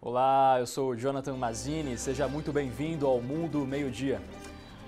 Olá, eu sou o Jonathan Mazzini, seja muito bem-vindo ao Mundo Meio-Dia.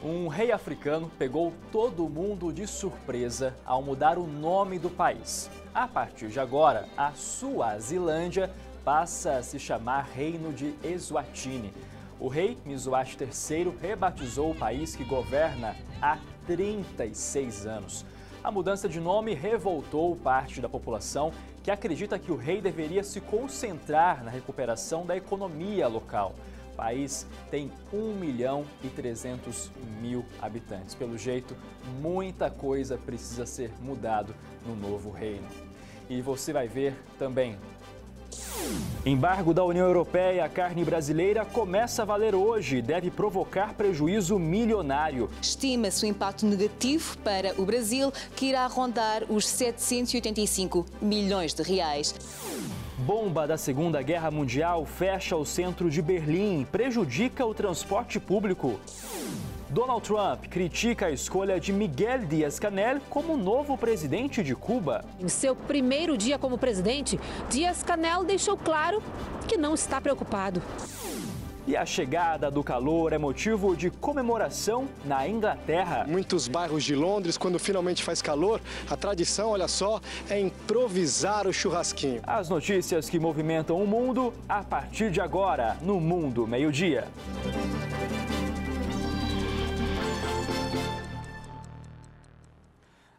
Um rei africano pegou todo mundo de surpresa ao mudar o nome do país. A partir de agora, a Suazilândia passa a se chamar Reino de Eswatini. O rei Mswati III rebatizou o país que governa há 36 anos. A mudança de nome revoltou parte da população que acredita que o rei deveria se concentrar na recuperação da economia local. O país tem 1.300.000 habitantes. Pelo jeito, muita coisa precisa ser mudado no novo reino. E você vai ver também. Embargo da União Europeia à carne brasileira começa a valer hoje e deve provocar prejuízo milionário. Estima-se o impacto negativo para o Brasil, que irá rondar os 785 milhões de reais. Bomba da Segunda Guerra Mundial fecha o centro de Berlim, prejudica o transporte público. Donald Trump critica a escolha de Miguel Díaz-Canel como novo presidente de Cuba. Em seu primeiro dia como presidente, Díaz-Canel deixou claro que não está preocupado. E a chegada do calor é motivo de comemoração na Inglaterra. Muitos bairros de Londres, quando finalmente faz calor, a tradição, olha só, é improvisar o churrasquinho. As notícias que movimentam o mundo a partir de agora no Mundo Meio-Dia.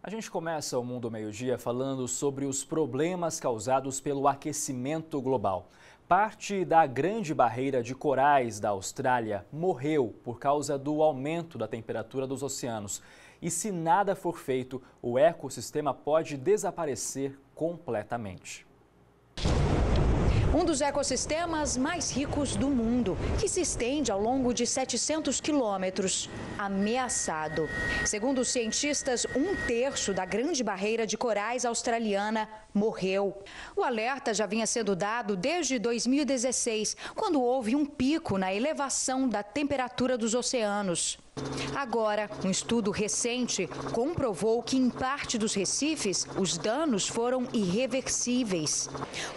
A gente começa o Mundo Meio-Dia falando sobre os problemas causados pelo aquecimento global. Parte da grande barreira de corais da Austrália morreu por causa do aumento da temperatura dos oceanos. E se nada for feito, o ecossistema pode desaparecer completamente. Um dos ecossistemas mais ricos do mundo, que se estende ao longo de 700 quilômetros, ameaçado. Segundo os cientistas, 1/3 da grande barreira de corais australiana morreu. O alerta já vinha sendo dado desde 2016, quando houve um pico na elevação da temperatura dos oceanos. Agora, um estudo recente comprovou que em parte dos recifes, os danos foram irreversíveis.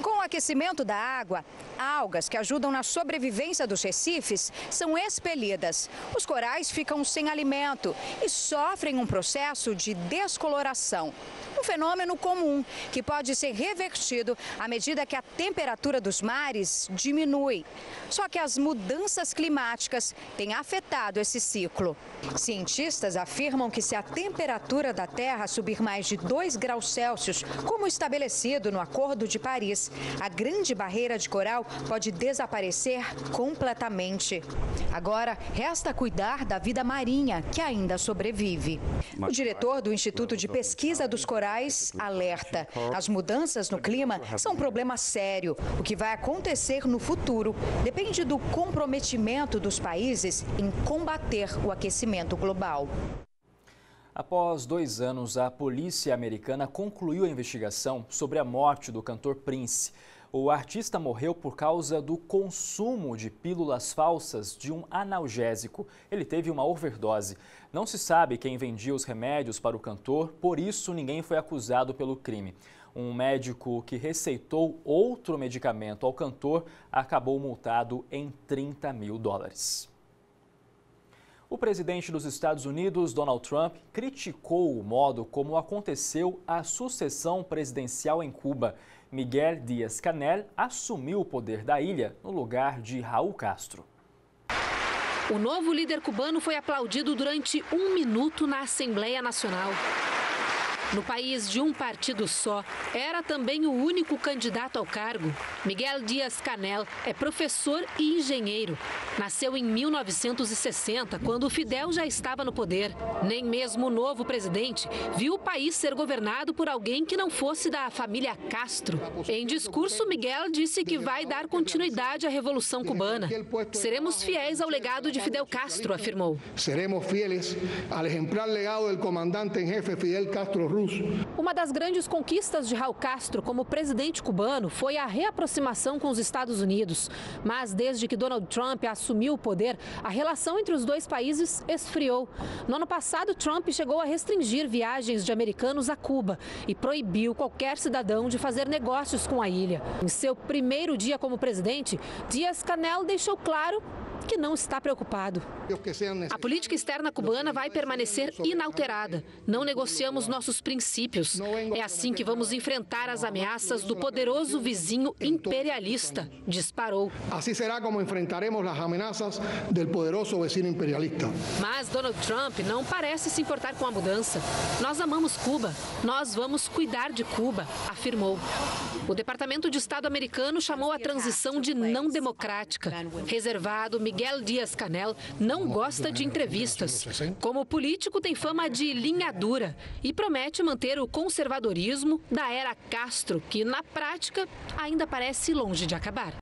Com o aquecimento da água, algas que ajudam na sobrevivência dos recifes são expelidas. Os corais ficam sem alimento e sofrem um processo de descoloração. Um fenômeno comum que pode ser revertido à medida que a temperatura dos mares diminui. Só que as mudanças climáticas têm afetado esse ciclo. Cientistas afirmam que se a temperatura da Terra subir mais de 2 graus Celsius, como estabelecido no Acordo de Paris, a grande barreira de coral pode desaparecer completamente. Agora, resta cuidar da vida marinha que ainda sobrevive. O diretor do Instituto de Pesquisa dos Corais alerta: as mudanças no clima são um problema sério. O que vai acontecer no futuro depende do comprometimento dos países em combater o aquecimento global. Após 2 anos, a polícia americana concluiu a investigação sobre a morte do cantor Prince. O artista morreu por causa do consumo de pílulas falsas de um analgésico. Ele teve uma overdose. Não se sabe quem vendia os remédios para o cantor, por isso ninguém foi acusado pelo crime. Um médico que receitou outro medicamento ao cantor acabou multado em $30 mil. O presidente dos Estados Unidos, Donald Trump, criticou o modo como aconteceu a sucessão presidencial em Cuba. Miguel Díaz-Canel assumiu o poder da ilha no lugar de Raul Castro. O novo líder cubano foi aplaudido durante 1 minuto na Assembleia Nacional. No país de um partido só, era também o único candidato ao cargo. Miguel Díaz-Canel é professor e engenheiro. Nasceu em 1960, quando o Fidel já estava no poder. Nem mesmo o novo presidente viu o país ser governado por alguém que não fosse da família Castro. Em discurso, Miguel disse que vai dar continuidade à Revolução Cubana. Seremos fiéis ao legado de Fidel Castro, afirmou. Seremos fieles ao exemplar legado do comandante em jefe Fidel Castro Ruz. Cruz. Uma das grandes conquistas de Raul Castro como presidente cubano foi a reaproximação com os Estados Unidos. Mas desde que Donald Trump assumiu o poder, a relação entre os dois países esfriou. No ano passado, Trump chegou a restringir viagens de americanos a Cuba e proibiu qualquer cidadão de fazer negócios com a ilha. Em seu primeiro dia como presidente, Díaz-Canel deixou claro que não está preocupado. A política externa cubana vai permanecer inalterada. Não negociamos nossos princípios. É assim que vamos enfrentar as ameaças do poderoso vizinho imperialista, disparou. Assim será como enfrentaremos as ameaças do poderoso vizinho imperialista. Mas Donald Trump não parece se importar com a mudança. Nós amamos Cuba. Nós vamos cuidar de Cuba, afirmou. O Departamento de Estado americano chamou a transição de não democrática. Reservado, Miguel Díaz-Canel não gosta de entrevistas. Como político, tem fama de linha dura e promete manter o conservadorismo da era Castro, que na prática ainda parece longe de acabar.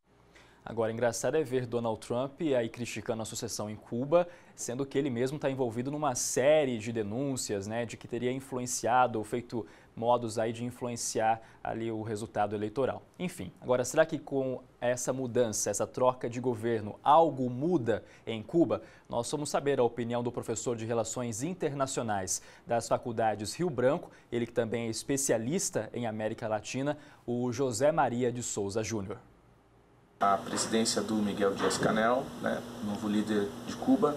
Agora, engraçado é ver Donald Trump aí criticando a sucessão em Cuba, sendo que ele mesmo está envolvido numa série de denúncias, né, de que teria influenciado ou feito modos aí de influenciar ali o resultado eleitoral. Enfim, agora, será que com essa mudança, essa troca de governo, algo muda em Cuba? Nós vamos saber a opinião do professor de Relações Internacionais das Faculdades Rio Branco, ele que também é especialista em América Latina, o José Maria de Souza Júnior. A presidência do Miguel Díaz-Canel, né, novo líder de Cuba,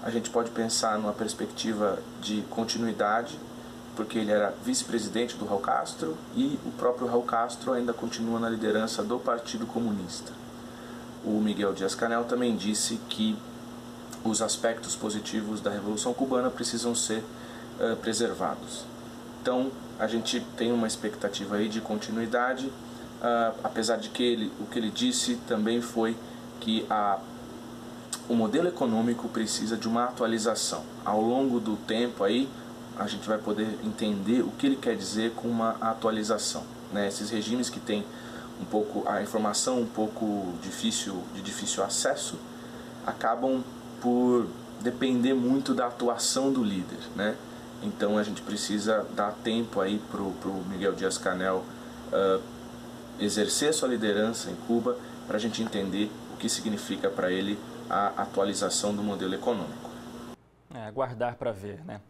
a gente pode pensar numa perspectiva de continuidade, porque ele era vice-presidente do Raul Castro e o próprio Raul Castro ainda continua na liderança do Partido Comunista. O Miguel Díaz-Canel também disse que os aspectos positivos da Revolução Cubana precisam ser preservados. Então, a gente tem uma expectativa aí de continuidade, apesar de que o que ele disse também foi que o modelo econômico precisa de uma atualização. Ao longo do tempo aí, a gente vai poder entender o que ele quer dizer com uma atualização, né? Esses regimes que têm a informação um pouco de difícil acesso, acabam por depender muito da atuação do líder, né? Então a gente precisa dar tempo aí para o Miguel Díaz-Canel exercer sua liderança em Cuba, para a gente entender o que significa para ele a atualização do modelo econômico. Aguardar para ver, né?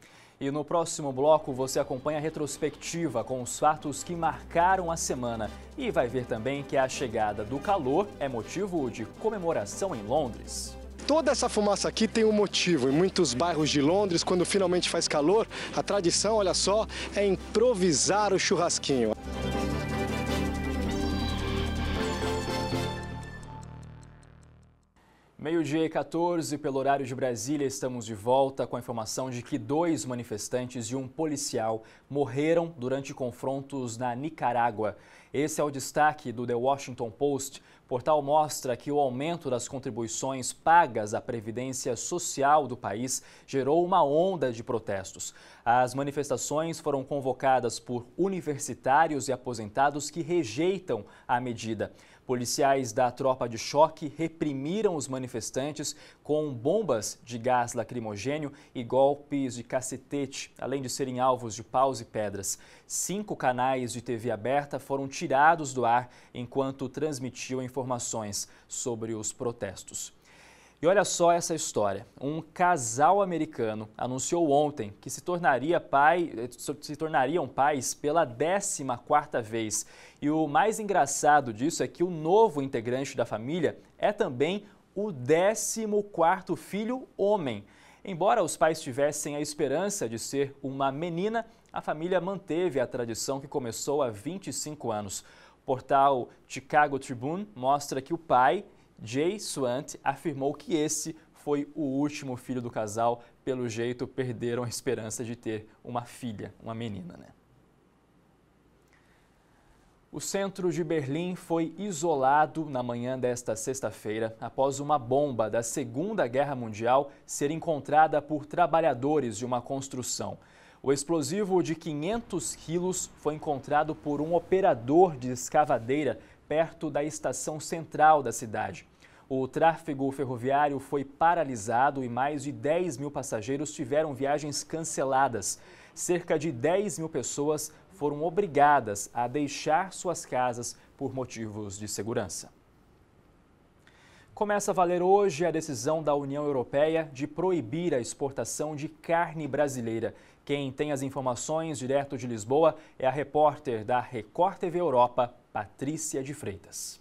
E no próximo bloco você acompanha a retrospectiva com os fatos que marcaram a semana e vai ver também que a chegada do calor é motivo de comemoração em Londres. Toda essa fumaça aqui tem um motivo. Em muitos bairros de Londres, quando finalmente faz calor, a tradição, olha só, é improvisar o churrasquinho. Meio-dia e 14, pelo horário de Brasília, estamos de volta com a informação de que 2 manifestantes e um policial morreram durante confrontos na Nicarágua. Esse é o destaque do The Washington Post. O portal mostra que o aumento das contribuições pagas à Previdência Social do país gerou uma onda de protestos. As manifestações foram convocadas por universitários e aposentados que rejeitam a medida. Policiais da tropa de choque reprimiram os manifestantes com bombas de gás lacrimogênio e golpes de cacetete, além de serem alvos de paus e pedras. 5 canais de TV aberta foram tirados do ar enquanto transmitiam informações sobre os protestos. E olha só essa história. Um casal americano anunciou ontem que se tornariam pais pela 14ª vez. E o mais engraçado disso é que o novo integrante da família é também o 14º filho homem. Embora os pais tivessem a esperança de ser uma menina, a família manteve a tradição que começou há 25 anos. O portal Chicago Tribune mostra que o pai, Jay Swant, afirmou que esse foi o último filho do casal. Pelo jeito, perderam a esperança de ter uma filha, uma menina, né? O centro de Berlim foi isolado na manhã desta sexta-feira após uma bomba da Segunda Guerra Mundial ser encontrada por trabalhadores de uma construção. O explosivo de 500 quilos foi encontrado por um operador de escavadeira perto da estação central da cidade. o tráfego ferroviário foi paralisado e mais de 10 mil passageiros tiveram viagens canceladas. Cerca de 10 mil pessoas foram obrigadas a deixar suas casas por motivos de segurança. Começa a valer hoje a decisão da União Europeia de proibir a exportação de carne brasileira. Quem tem as informações direto de Lisboa é a repórter da Record TV Europa, Patrícia de Freitas.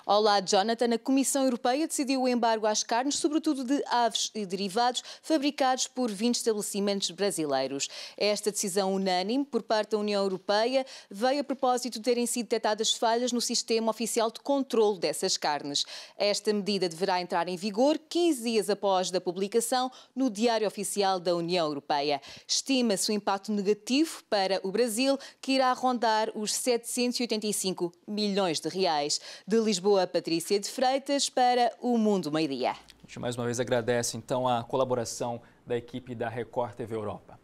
Olá, Jonathan. A Comissão Europeia decidiu o embargo às carnes, sobretudo de aves e derivados, fabricados por 20 estabelecimentos brasileiros. Esta decisão unânime por parte da União Europeia veio a propósito de terem sido detectadas falhas no sistema oficial de controle dessas carnes. Esta medida deverá entrar em vigor 15 dias após a publicação no Diário Oficial da União Europeia. Estima-se um impacto negativo para o Brasil, que irá rondar os 785 milhões de reais. De Lisboa, Patrícia de Freitas para o Mundo Meio-Dia. A gente mais uma vez agradece então a colaboração da equipe da Record TV Europa.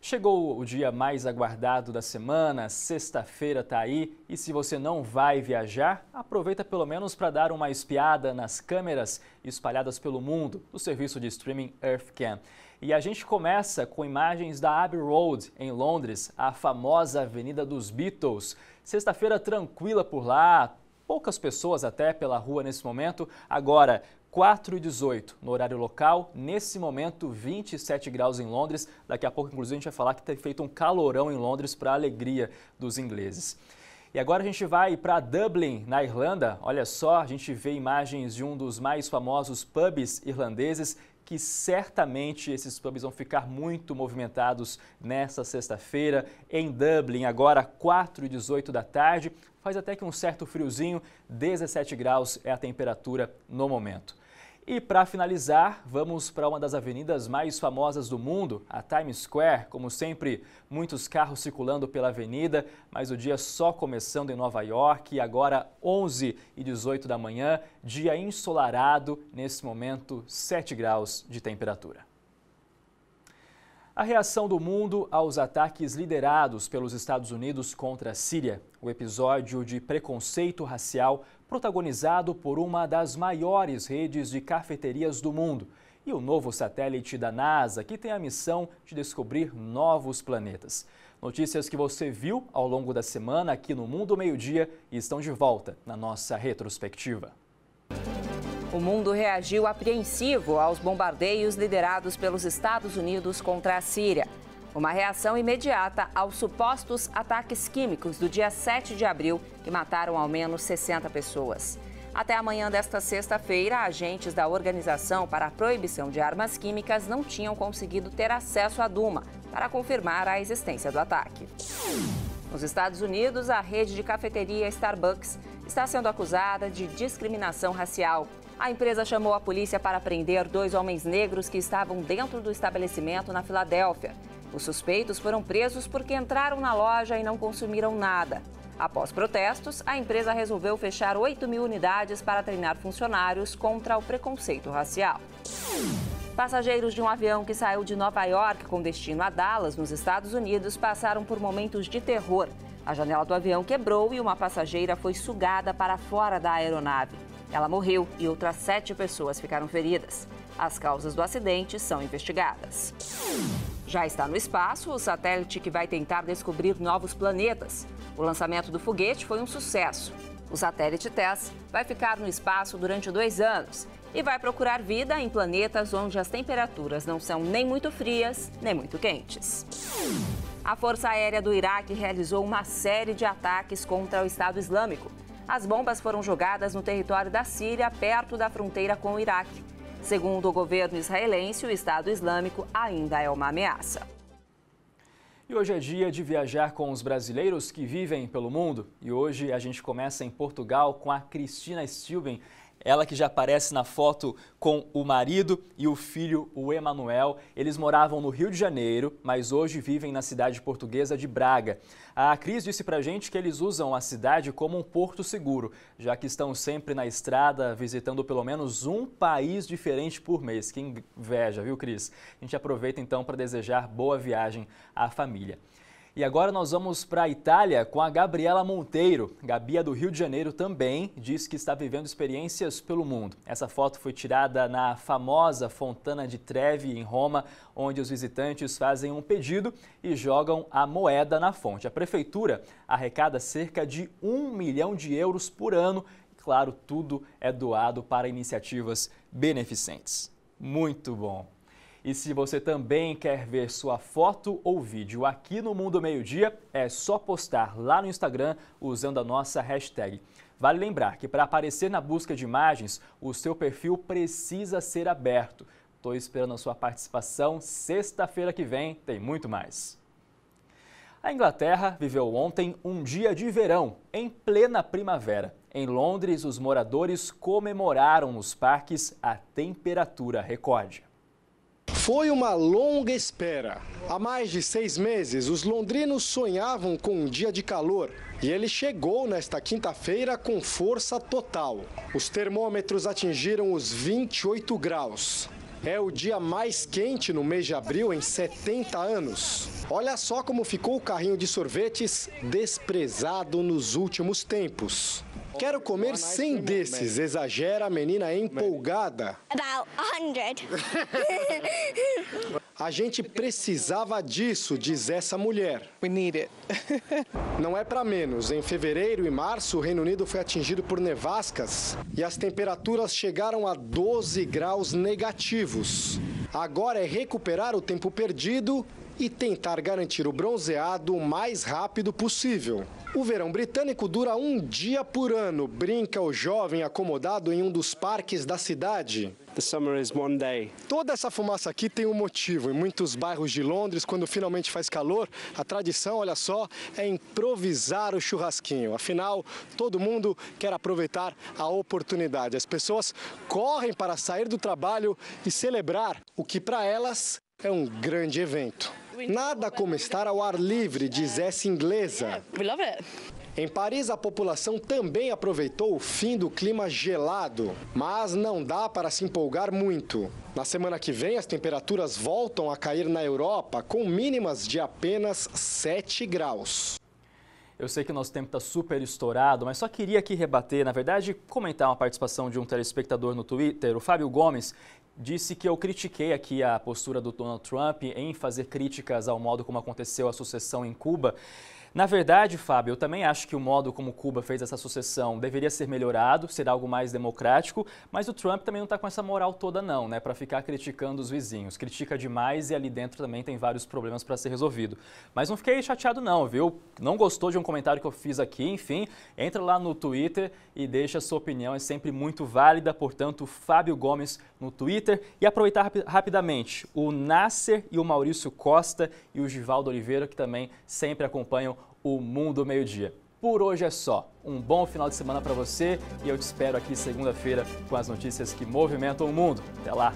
Chegou o dia mais aguardado da semana, sexta-feira está aí e se você não vai viajar, aproveita pelo menos para dar uma espiada nas câmeras espalhadas pelo mundo do serviço de streaming Earthcan. E a gente começa com imagens da Abbey Road, em Londres, a famosa Avenida dos Beatles. Sexta-feira tranquila por lá, poucas pessoas até pela rua nesse momento. Agora, 4h18 no horário local, nesse momento 27 graus em Londres. Daqui a pouco, inclusive, a gente vai falar que tem feito um calorão em Londres para a alegria dos ingleses. E agora a gente vai para Dublin, na Irlanda. Olha só, a gente vê imagens de um dos mais famosos pubs irlandeses, que certamente esses pubs vão ficar muito movimentados nessa sexta-feira em Dublin. Agora, 4h18 da tarde, faz até que um certo friozinho, 17 graus é a temperatura no momento. E para finalizar, vamos para uma das avenidas mais famosas do mundo, a Times Square. Como sempre, muitos carros circulando pela avenida, mas o dia só começando em Nova York. Agora 11h18 da manhã, dia ensolarado, nesse momento 7 graus de temperatura. A reação do mundo aos ataques liderados pelos Estados Unidos contra a Síria. O episódio de preconceito racial protagonizado por uma das maiores redes de cafeterias do mundo. E o novo satélite da NASA, que tem a missão de descobrir novos planetas. Notícias que você viu ao longo da semana aqui no Mundo Meio-Dia e estão de volta na nossa retrospectiva. O mundo reagiu apreensivo aos bombardeios liderados pelos Estados Unidos contra a Síria. Uma reação imediata aos supostos ataques químicos do dia 7 de abril, que mataram ao menos 60 pessoas. Até amanhã desta sexta-feira, agentes da Organização para a Proibição de Armas Químicas não tinham conseguido ter acesso à Duma para confirmar a existência do ataque. Nos Estados Unidos, a rede de cafeteria Starbucks está sendo acusada de discriminação racial. A empresa chamou a polícia para prender 2 homens negros que estavam dentro do estabelecimento na Filadélfia. Os suspeitos foram presos porque entraram na loja e não consumiram nada. Após protestos, a empresa resolveu fechar 8.000 unidades para treinar funcionários contra o preconceito racial. Passageiros de um avião que saiu de Nova York com destino a Dallas, nos Estados Unidos, passaram por momentos de terror. A janela do avião quebrou e uma passageira foi sugada para fora da aeronave. Ela morreu e outras 7 pessoas ficaram feridas. As causas do acidente são investigadas. Já está no espaço o satélite que vai tentar descobrir novos planetas. O lançamento do foguete foi um sucesso. O satélite TESS vai ficar no espaço durante 2 anos e vai procurar vida em planetas onde as temperaturas não são nem muito frias, nem muito quentes. A Força Aérea do Iraque realizou uma série de ataques contra o Estado Islâmico. As bombas foram jogadas no território da Síria, perto da fronteira com o Iraque. Segundo o governo israelense, o Estado Islâmico ainda é uma ameaça. E hoje é dia de viajar com os brasileiros que vivem pelo mundo. E hoje a gente começa em Portugal com a Cristina Stilben. Ela que já aparece na foto com o marido e o filho, o Emanuel. Eles moravam no Rio de Janeiro, mas hoje vivem na cidade portuguesa de Braga. A Cris disse pra gente que eles usam a cidade como um porto seguro, já que estão sempre na estrada, visitando pelo menos um país diferente por mês. Que inveja, viu, Cris? A gente aproveita então para desejar boa viagem à família. E agora nós vamos para a Itália com a Gabriela Monteiro. Gabi é do Rio de Janeiro também, diz que está vivendo experiências pelo mundo. Essa foto foi tirada na famosa Fontana di Trevi, em Roma, onde os visitantes fazem um pedido e jogam a moeda na fonte. A prefeitura arrecada cerca de 1 milhão de euros por ano. E, claro, tudo é doado para iniciativas beneficentes. Muito bom! E se você também quer ver sua foto ou vídeo aqui no Mundo Meio-Dia, é só postar lá no Instagram usando a nossa hashtag. Vale lembrar que para aparecer na busca de imagens, o seu perfil precisa ser aberto. Estou esperando a sua participação. Sexta-feira que vem tem muito mais. A Inglaterra viveu ontem um dia de verão, em plena primavera. Em Londres, os moradores comemoraram nos parques a temperatura recorde. Foi uma longa espera. Há mais de 6 meses, os londrinos sonhavam com um dia de calor. E ele chegou nesta quinta-feira com força total. Os termômetros atingiram os 28 graus. É o dia mais quente no mês de abril em 70 anos. Olha só como ficou o carrinho de sorvetes desprezado nos últimos tempos. Quero comer 100 desses, exagera a menina empolgada. About 100. A gente precisava disso, diz essa mulher. We need it. Não é para menos. Em fevereiro e março, o Reino Unido foi atingido por nevascas e as temperaturas chegaram a 12 graus negativos. Agora é recuperar o tempo perdido e tentar garantir o bronzeado o mais rápido possível. O verão britânico dura um dia por ano, brinca o jovem acomodado em um dos parques da cidade. The summer is one day. Toda essa fumaça aqui tem um motivo. Em muitos bairros de Londres, quando finalmente faz calor, a tradição, olha só, é improvisar o churrasquinho. Afinal, todo mundo quer aproveitar a oportunidade. As pessoas correm para sair do trabalho e celebrar o que para elas é um grande evento. Nada como estar ao ar livre, diz essa inglesa. We love it. Em Paris, a população também aproveitou o fim do clima gelado, mas não dá para se empolgar muito. Na semana que vem, as temperaturas voltam a cair na Europa, com mínimas de apenas 7 graus. Eu sei que o nosso tempo está super estourado, mas só queria aqui rebater, na verdade, comentar uma participação de um telespectador no Twitter, o Fábio Gomes, disse que eu critiquei aqui a postura do Donald Trump em fazer críticas ao modo como aconteceu a sucessão em Cuba. Na verdade, Fábio, eu também acho que o modo como Cuba fez essa sucessão deveria ser melhorado, ser algo mais democrático, mas o Trump também não está com essa moral toda não, né, para ficar criticando os vizinhos. Critica demais e ali dentro também tem vários problemas para ser resolvido. Mas não fiquei chateado não, viu? Não gostou de um comentário que eu fiz aqui, enfim, entra lá no Twitter e deixa a sua opinião, é sempre muito válida, portanto, Fábio Gomes no Twitter. E aproveitar rapidamente o Nasser e o Maurício Costa e o Givaldo Oliveira, que também sempre acompanham o Mundo Meio-Dia. Por hoje é só. Um bom final de semana para você e eu te espero aqui segunda-feira com as notícias que movimentam o mundo. Até lá!